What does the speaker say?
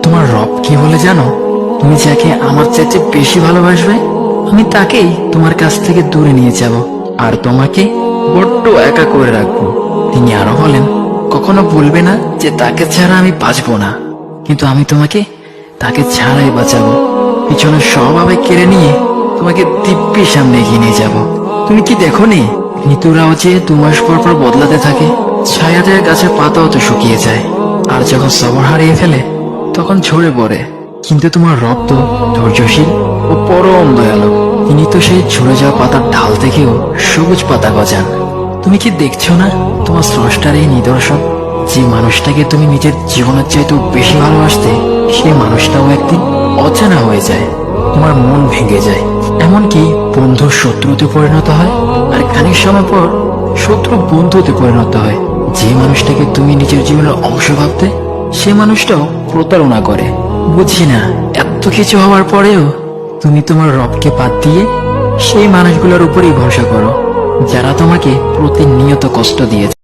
তোমার রব কি বলে জানো? তুমি যাকে আমার চাইতে বেশি ভালোবাসবে, আমি তাকেই তোমার কাছ থেকে দূরে নিয়ে যাব আর তোমাকে বড্ড একা করে রাখবো। তিনি আরো বলেন, কখনো বলবে না যে তাকে ছাড়া আমি বাঁচবো না, কিন্তু আমি তোমাকে তাকে ছাড়াই বাঁচাবো। পিছনে সব আবেগ কেড়ে নিয়ে তোমাকে দিব্যির সামনে এগিয়ে নিয়ে যাব। তুমি কি দেখোনি ঋতুরাও যে 2 মাস পর পর বদলাতে থাকে? ছায়াদের গাছের পাতাও তো শুকিয়ে যায়, আর যখন সবর হারিয়ে ফেলে তখন ঝরে পড়ে। কিন্তু তোমার রব তো ধৈর্যশীল ও পরম দয়ালু। তিনি তো সেই ঝরে যাওয়া পাতার ঢাল থেকেও সবুজ পাতা গজান। তুমি কি দেখছো না তোমার স্রষ্টার এই নিদর্শন? যে মানুষটাকে তুমি নিজের জীবনের চাইতেও বেশি ভালোবাসতে, সেই মানুষটাও একদিন অচেনা হয়ে যায়, তোমার মন ভেঙে যায়, এমনকি বন্ধু শত্রুতে পরিণত হয়, আর খানিক সময় পর শত্রু বন্ধুতে পরিণত হয়। যে মানুষটাকে তুমি নিজের জীবনের অংশ ভাবতে, সে মানুষটাও প্রতারণা করে। বুঝি না, এত কিছু হওয়ার পরেও তুমি তোমার রবকে বাদ দিয়ে সেই মানুষগুলোর উপরেই ভরসা করো, যারা তোমাকে প্রতিনিয়ত কষ্ট দিয়েছে।